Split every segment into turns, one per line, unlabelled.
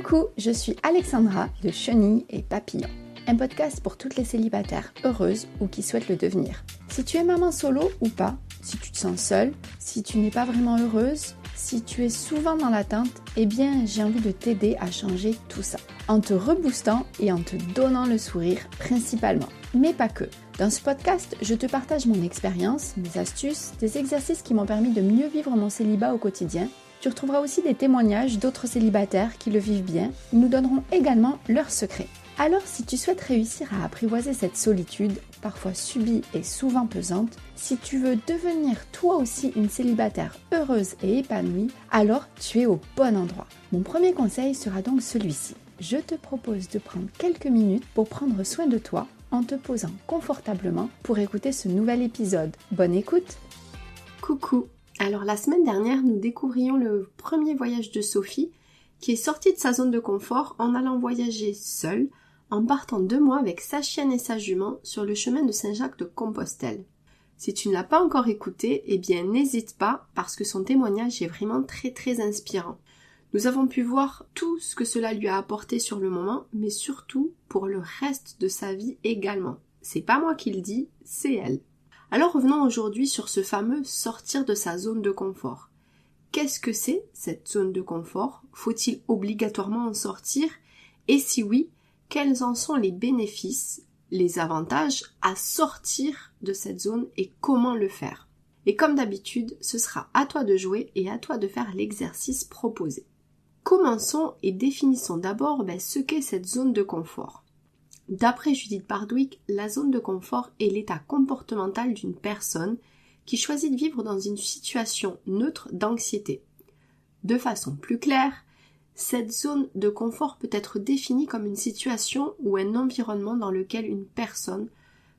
Coucou, je suis Alexandra de Chenille et Papillon, un podcast pour toutes les célibataires heureuses ou qui souhaitent le devenir. Si tu es maman solo ou pas, si tu te sens seule, si tu n'es pas vraiment heureuse, si tu es souvent dans l'attente, eh bien j'ai envie de t'aider à changer tout ça, en te reboostant et en te donnant le sourire principalement, mais pas que. Dans ce podcast, je te partage mon expérience, mes astuces, des exercices qui m'ont permis de mieux vivre mon célibat au quotidien. Tu retrouveras aussi des témoignages d'autres célibataires qui le vivent bien. Ils nous donneront également leurs secrets. Alors si tu souhaites réussir à apprivoiser cette solitude, parfois subie et souvent pesante, si tu veux devenir toi aussi une célibataire heureuse et épanouie, alors tu es au bon endroit. Mon premier conseil sera donc celui-ci. Je te propose de prendre quelques minutes pour prendre soin de toi en te posant confortablement pour écouter ce nouvel épisode. Bonne écoute!
Coucou! Alors la semaine dernière, nous découvrions le premier voyage de Sophie qui est sortie de sa zone de confort en allant voyager seule, en partant 2 mois avec sa chienne et sa jument sur le chemin de Saint-Jacques-de-Compostelle. Si tu ne l'as pas encore écouté, eh bien n'hésite pas parce que son témoignage est vraiment très inspirant. Nous avons pu voir tout ce que cela lui a apporté sur le moment, mais surtout pour le reste de sa vie également. C'est pas moi qui le dis, c'est elle. Alors revenons aujourd'hui sur ce fameux sortir de sa zone de confort. Qu'est-ce que c'est cette zone de confort? Faut-il obligatoirement en sortir? Et si oui, quels en sont les bénéfices, les avantages à sortir de cette zone et comment le faire? Et comme d'habitude, ce sera à toi de jouer et à toi de faire l'exercice proposé. Commençons et définissons d'abord ce qu'est cette zone de confort. D'après Judith Bardwick, la zone de confort est l'état comportemental d'une personne qui choisit de vivre dans une situation neutre d'anxiété. De façon plus claire, cette zone de confort peut être définie comme une situation ou un environnement dans lequel une personne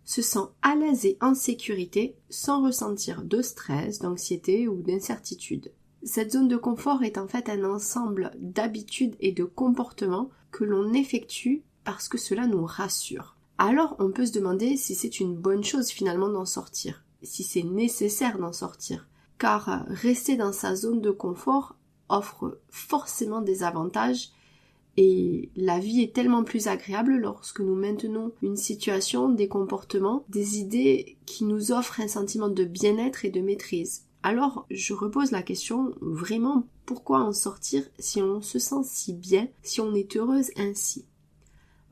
se sent à l'aise et en sécurité sans ressentir de stress, d'anxiété ou d'incertitude. Cette zone de confort est en fait un ensemble d'habitudes et de comportements que l'on effectue parce que cela nous rassure. Alors on peut se demander si c'est une bonne chose finalement d'en sortir, si c'est nécessaire d'en sortir, car rester dans sa zone de confort offre forcément des avantages et la vie est tellement plus agréable lorsque nous maintenons une situation, des comportements, des idées qui nous offrent un sentiment de bien-être et de maîtrise. Alors je repose la question, vraiment pourquoi en sortir si on se sent si bien, si on est heureuse ainsi?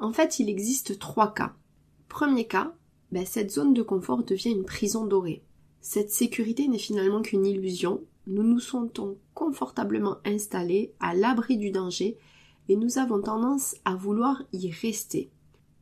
En fait, il existe 3 cas. Premier cas, cette zone de confort devient une prison dorée. Cette sécurité n'est finalement qu'une illusion. Nous nous sentons confortablement installés, à l'abri du danger, et nous avons tendance à vouloir y rester.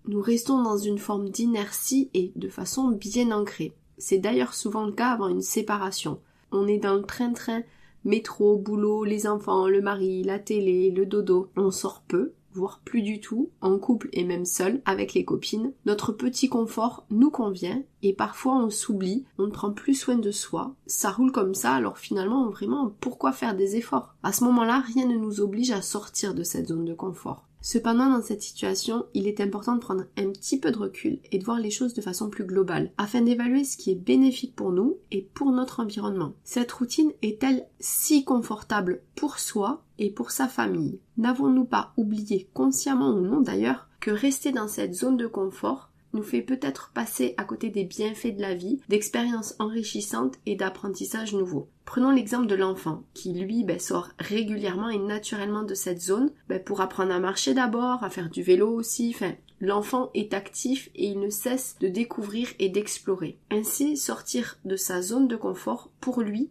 Nous restons dans une forme d'inertie et de façon bien ancrée. C'est d'ailleurs souvent le cas avant une séparation. On est dans le train-train, métro, boulot, les enfants, le mari, la télé, le dodo. On sort peu, voire plus du tout, en couple et même seul, avec les copines. Notre petit confort nous convient et parfois on s'oublie, on ne prend plus soin de soi. Ça roule comme ça, alors finalement, vraiment, pourquoi faire des efforts? À ce moment-là, rien ne nous oblige à sortir de cette zone de confort. Cependant, dans cette situation, il est important de prendre un petit peu de recul et de voir les choses de façon plus globale, afin d'évaluer ce qui est bénéfique pour nous et pour notre environnement. Cette routine est-elle si confortable pour soi et pour sa famille? N'avons-nous pas oublié, consciemment ou non d'ailleurs, que rester dans cette zone de confort nous fait peut-être passer à côté des bienfaits de la vie, d'expériences enrichissantes et d'apprentissages nouveaux. Prenons l'exemple de l'enfant, qui lui sort régulièrement et naturellement de cette zone, pour apprendre à marcher d'abord, à faire du vélo aussi, l'enfant est actif et il ne cesse de découvrir et d'explorer. Ainsi, sortir de sa zone de confort, pour lui,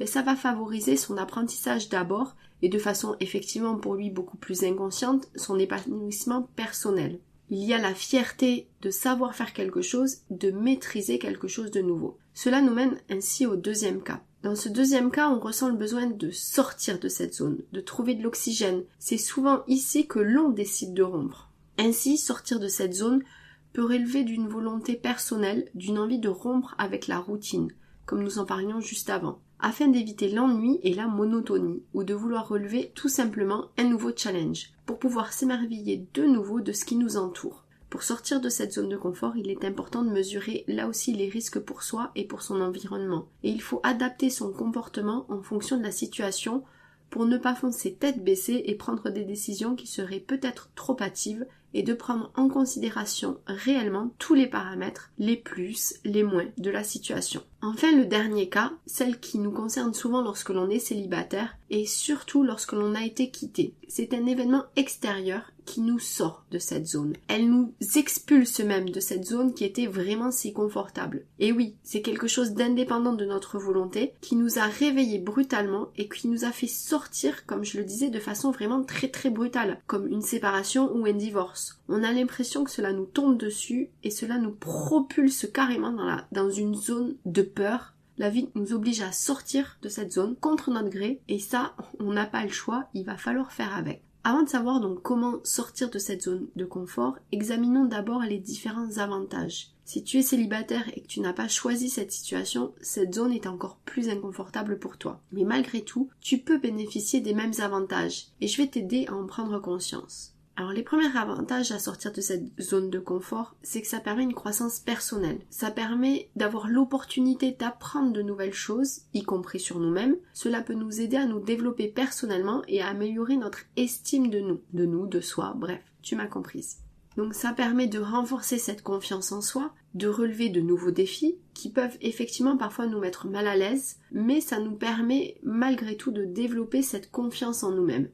ça va favoriser son apprentissage d'abord et de façon effectivement pour lui beaucoup plus inconsciente, son épanouissement personnel. Il y a la fierté de savoir faire quelque chose, de maîtriser quelque chose de nouveau. Cela nous mène ainsi au deuxième cas. Dans ce deuxième cas, on ressent le besoin de sortir de cette zone, de trouver de l'oxygène. C'est souvent ici que l'on décide de rompre. Ainsi, sortir de cette zone peut relever d'une volonté personnelle, d'une envie de rompre avec la routine, comme nous en parlions juste avant, afin d'éviter l'ennui et la monotonie, ou de vouloir relever tout simplement un nouveau challenge, pour pouvoir s'émerveiller de nouveau de ce qui nous entoure. Pour sortir de cette zone de confort, il est important de mesurer là aussi les risques pour soi et pour son environnement. Et il faut adapter son comportement en fonction de la situation pour ne pas foncer tête baissée et prendre des décisions qui seraient peut-être trop hâtives et de prendre en considération réellement tous les paramètres, les plus, les moins de la situation. Enfin, le dernier cas, celle qui nous concerne souvent lorsque l'on est célibataire et surtout lorsque l'on a été quitté. C'est un événement extérieur qui nous sort de cette zone. Elle nous expulse même de cette zone qui était vraiment si confortable. Et oui, c'est quelque chose d'indépendant de notre volonté qui nous a réveillés brutalement et qui nous a fait sortir, comme je le disais, de façon vraiment très très brutale, comme une séparation ou un divorce. On a l'impression que cela nous tombe dessus et cela nous propulse carrément dans une zone de peur. La vie nous oblige à sortir de cette zone contre notre gré et ça, on n'a pas le choix, il va falloir faire avec. Avant de savoir donc comment sortir de cette zone de confort, examinons d'abord les différents avantages. Si tu es célibataire et que tu n'as pas choisi cette situation, cette zone est encore plus inconfortable pour toi. Mais malgré tout, tu peux bénéficier des mêmes avantages et je vais t'aider à en prendre conscience. Alors les premiers avantages à sortir de cette zone de confort, c'est que ça permet une croissance personnelle. Ça permet d'avoir l'opportunité d'apprendre de nouvelles choses, y compris sur nous-mêmes. Cela peut nous aider à nous développer personnellement et à améliorer notre estime de nous, de soi, bref, tu m'as comprise. Donc ça permet de renforcer cette confiance en soi, de relever de nouveaux défis qui peuvent effectivement parfois nous mettre mal à l'aise, mais ça nous permet malgré tout de développer cette confiance en nous-mêmes.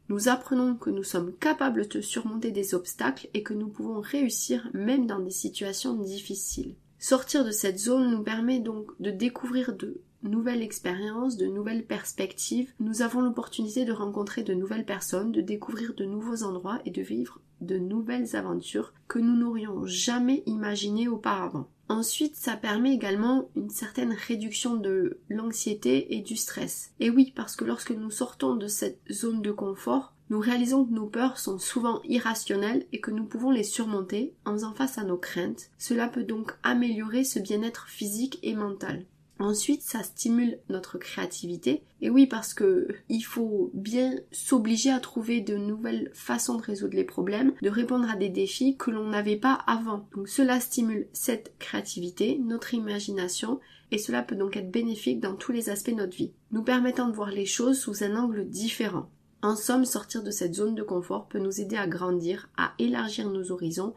Nous apprenons que nous sommes capables de surmonter des obstacles et que nous pouvons réussir même dans des situations difficiles. Sortir de cette zone nous permet donc de découvrir de nouvelles expériences, de nouvelles perspectives. Nous avons l'opportunité de rencontrer de nouvelles personnes, de découvrir de nouveaux endroits et de vivre de nouvelles aventures que nous n'aurions jamais imaginées auparavant. Ensuite, ça permet également une certaine réduction de l'anxiété et du stress. Et oui, parce que lorsque nous sortons de cette zone de confort, nous réalisons que nos peurs sont souvent irrationnelles et que nous pouvons les surmonter en faisant face à nos craintes. Cela peut donc améliorer ce bien-être physique et mental. Ensuite, ça stimule notre créativité. Et oui, parce que il faut bien s'obliger à trouver de nouvelles façons de résoudre les problèmes, de répondre à des défis que l'on n'avait pas avant. Donc cela stimule cette créativité, notre imagination, et cela peut donc être bénéfique dans tous les aspects de notre vie, nous permettant de voir les choses sous un angle différent. En somme, sortir de cette zone de confort peut nous aider à grandir, à élargir nos horizons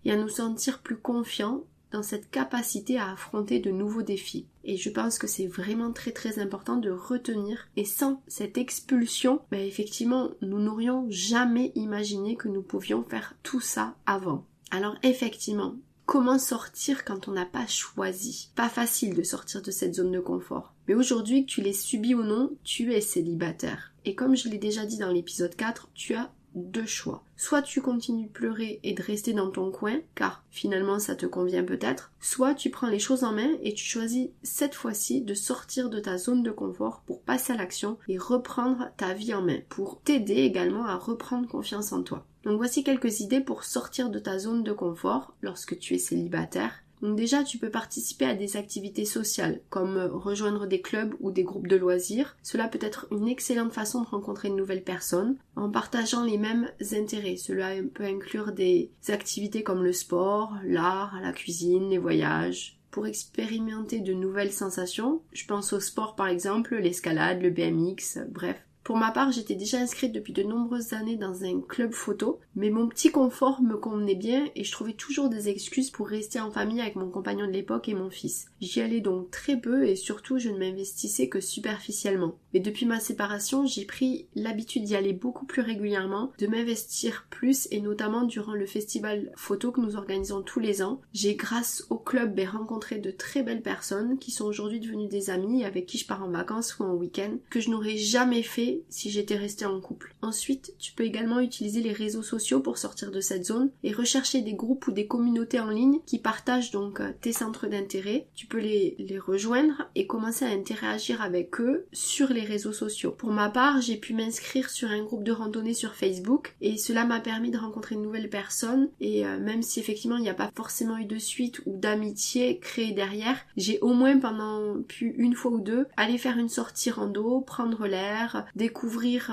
et à nous sentir plus confiants dans cette capacité à affronter de nouveaux défis. Et je pense que c'est vraiment très très important de retenir, et sans cette expulsion, effectivement, nous n'aurions jamais imaginé que nous pouvions faire tout ça avant. Alors effectivement, comment sortir quand on n'a pas choisi? Pas facile de sortir de cette zone de confort. Mais aujourd'hui, que tu l'aies subi ou non, tu es célibataire. Et comme je l'ai déjà dit dans l'épisode 4, tu as deux choix. Soit tu continues de pleurer et de rester dans ton coin, car finalement ça te convient peut-être, soit tu prends les choses en main et tu choisis cette fois-ci de sortir de ta zone de confort pour passer à l'action et reprendre ta vie en main, pour t'aider également à reprendre confiance en toi. Donc voici quelques idées pour sortir de ta zone de confort lorsque tu es célibataire. Donc déjà, tu peux participer à des activités sociales, comme rejoindre des clubs ou des groupes de loisirs. Cela peut être une excellente façon de rencontrer de nouvelles personnes en partageant les mêmes intérêts. Cela peut inclure des activités comme le sport, l'art, la cuisine, les voyages. Pour expérimenter de nouvelles sensations, je pense au sport par exemple, l'escalade, le BMX, bref. Pour ma part, j'étais déjà inscrite depuis de nombreuses années dans un club photo, mais mon petit confort me convenait bien et je trouvais toujours des excuses pour rester en famille avec mon compagnon de l'époque et mon fils. J'y allais donc très peu et surtout je ne m'investissais que superficiellement. Mais depuis ma séparation, j'ai pris l'habitude d'y aller beaucoup plus régulièrement, de m'investir plus et notamment durant le festival photo que nous organisons tous les ans. J'ai grâce au club rencontré de très belles personnes qui sont aujourd'hui devenues des amies avec qui je pars en vacances ou en week-end, que je n'aurais jamais fait si j'étais restée en couple. Ensuite, tu peux également utiliser les réseaux sociaux pour sortir de cette zone et rechercher des groupes ou des communautés en ligne qui partagent donc tes centres d'intérêt. Tu peux les rejoindre et commencer à interagir avec eux sur les réseaux sociaux. Pour ma part, j'ai pu m'inscrire sur un groupe de randonnée sur Facebook et cela m'a permis de rencontrer de nouvelles personnes et même si effectivement il n'y a pas forcément eu de suite ou d'amitié créée derrière, j'ai au moins pu une fois ou deux aller faire une sortie rando, prendre l'air, découvrir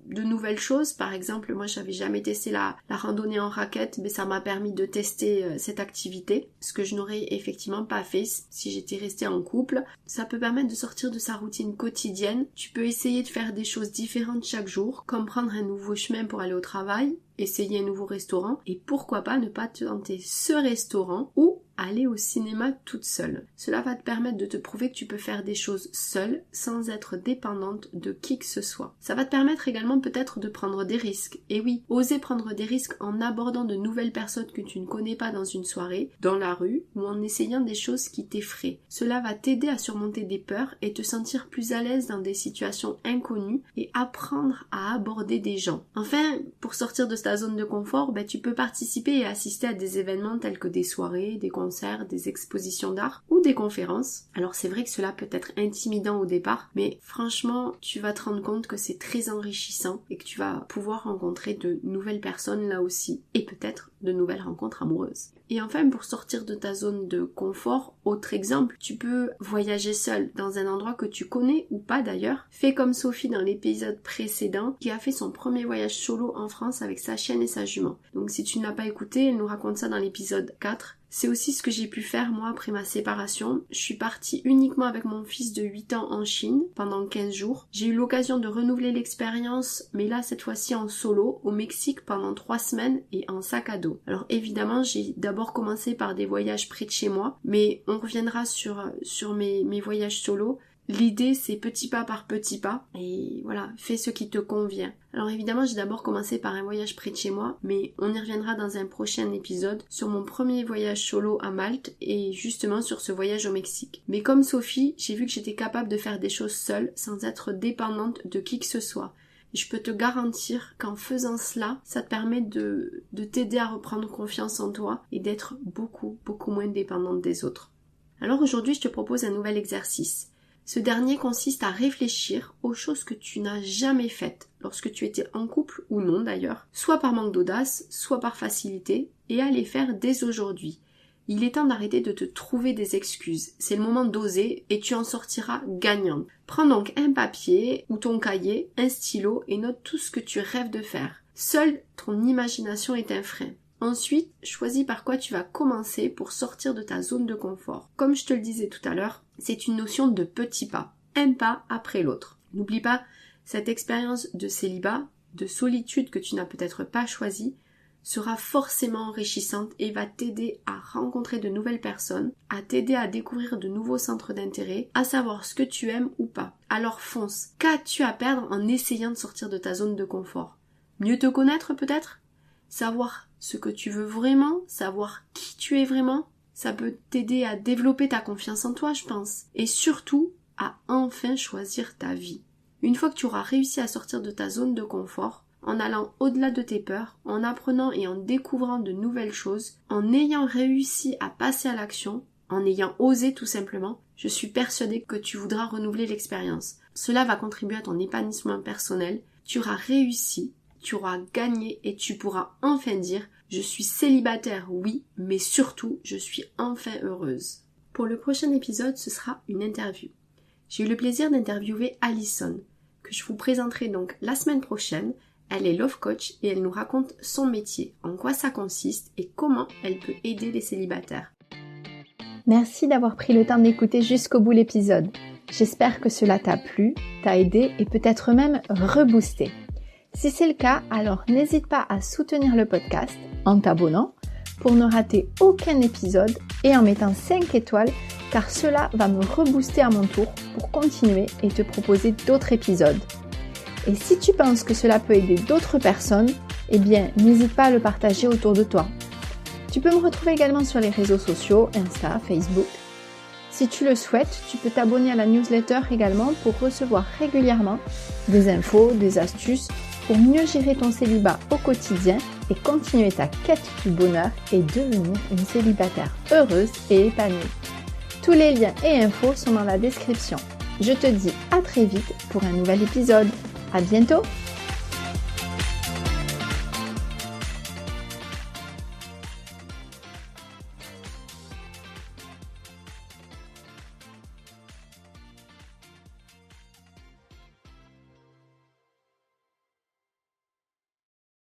de nouvelles choses. Par exemple, moi j'avais jamais testé la randonnée en raquette, mais ça m'a permis de tester cette activité, ce que je n'aurais effectivement pas fait si j'étais restée en couple. Ça peut permettre de sortir de sa routine quotidienne. Tu peux essayer de faire des choses différentes chaque jour, comme prendre un nouveau chemin pour aller au travail, essayer un nouveau restaurant, et pourquoi pas ne pas tenter ce restaurant ou aller au cinéma toute seule. Cela va te permettre de te prouver que tu peux faire des choses seule sans être dépendante de qui que ce soit. Ça va te permettre également peut-être de prendre des risques. Et oui, oser prendre des risques en abordant de nouvelles personnes que tu ne connais pas dans une soirée, dans la rue ou en essayant des choses qui t'effraient. Cela va t'aider à surmonter des peurs et te sentir plus à l'aise dans des situations inconnues et apprendre à aborder des gens. Enfin, pour sortir de ta zone de confort, tu peux participer et assister à des événements tels que des soirées, des concerts, des expositions d'art ou des conférences. Alors c'est vrai que cela peut être intimidant au départ, mais franchement, tu vas te rendre compte que c'est très enrichissant et que tu vas pouvoir rencontrer de nouvelles personnes là aussi et peut-être de nouvelles rencontres amoureuses. Et enfin, pour sortir de ta zone de confort, autre exemple, tu peux voyager seul dans un endroit que tu connais ou pas d'ailleurs. Fais comme Sophie dans l'épisode précédent qui a fait son premier voyage solo en France avec sa chienne et sa jument. Donc si tu ne l'as pas écouté, elle nous raconte ça dans l'épisode 4. C'est aussi ce que j'ai pu faire moi après ma séparation. Je suis partie uniquement avec mon fils de 8 ans en Chine pendant 15 jours. J'ai eu l'occasion de renouveler l'expérience, mais là cette fois-ci en solo, au Mexique pendant 3 semaines et en sac à dos. Alors évidemment, j'ai d'abord commencé par des voyages près de chez moi, mais on reviendra sur mes voyages solo. L'idée, c'est petit pas par petit pas, et voilà, fais ce qui te convient. Alors évidemment, j'ai d'abord commencé par un voyage près de chez moi, mais on y reviendra dans un prochain épisode sur mon premier voyage solo à Malte et justement sur ce voyage au Mexique. Mais comme Sophie, j'ai vu que j'étais capable de faire des choses seule sans être dépendante de qui que ce soit. Et je peux te garantir qu'en faisant cela, ça te permet de t'aider à reprendre confiance en toi et d'être beaucoup moins dépendante des autres. Alors aujourd'hui, je te propose un nouvel exercice. Ce dernier consiste à réfléchir aux choses que tu n'as jamais faites lorsque tu étais en couple ou non d'ailleurs, soit par manque d'audace, soit par facilité, et à les faire dès aujourd'hui. Il est temps d'arrêter de te trouver des excuses. C'est le moment d'oser et tu en sortiras gagnant. Prends donc un papier ou ton cahier, un stylo et note tout ce que tu rêves de faire. Seule ton imagination est un frein. Ensuite, choisis par quoi tu vas commencer pour sortir de ta zone de confort. Comme je te le disais tout à l'heure, c'est une notion de petits pas, un pas après l'autre. N'oublie pas, cette expérience de célibat, de solitude que tu n'as peut-être pas choisie, sera forcément enrichissante et va t'aider à rencontrer de nouvelles personnes, à t'aider à découvrir de nouveaux centres d'intérêt, à savoir ce que tu aimes ou pas. Alors fonce, qu'as-tu à perdre en essayant de sortir de ta zone de confort? Mieux te connaître peut-être? Savoir ce que tu veux vraiment, savoir qui tu es vraiment, ça peut t'aider à développer ta confiance en toi, je pense. Et surtout, à enfin choisir ta vie. Une fois que tu auras réussi à sortir de ta zone de confort, en allant au-delà de tes peurs, en apprenant et en découvrant de nouvelles choses, en ayant réussi à passer à l'action, en ayant osé tout simplement, je suis persuadée que tu voudras renouveler l'expérience. Cela va contribuer à ton épanouissement personnel, tu auras réussi, tu auras gagné et tu pourras enfin dire « Je suis célibataire, oui, mais surtout, je suis enfin heureuse ». Pour le prochain épisode, ce sera une interview. J'ai eu le plaisir d'interviewer Alison, que je vous présenterai donc la semaine prochaine. Elle est love coach et elle nous raconte son métier, en quoi ça consiste et comment elle peut aider les célibataires.
Merci d'avoir pris le temps d'écouter jusqu'au bout l'épisode. J'espère que cela t'a plu, t'a aidé et peut-être même reboosté. Si c'est le cas, alors n'hésite pas à soutenir le podcast en t'abonnant pour ne rater aucun épisode et en mettant 5 étoiles car cela va me rebooster à mon tour pour continuer et te proposer d'autres épisodes. Et si tu penses que cela peut aider d'autres personnes, eh bien n'hésite pas à le partager autour de toi. Tu peux me retrouver également sur les réseaux sociaux, Insta, Facebook. Si tu le souhaites, tu peux t'abonner à la newsletter également pour recevoir régulièrement des infos, des astuces pour mieux gérer ton célibat au quotidien et continuer ta quête du bonheur et devenir une célibataire heureuse et épanouie. Tous les liens et infos sont dans la description. Je te dis à très vite pour un nouvel épisode. À bientôt!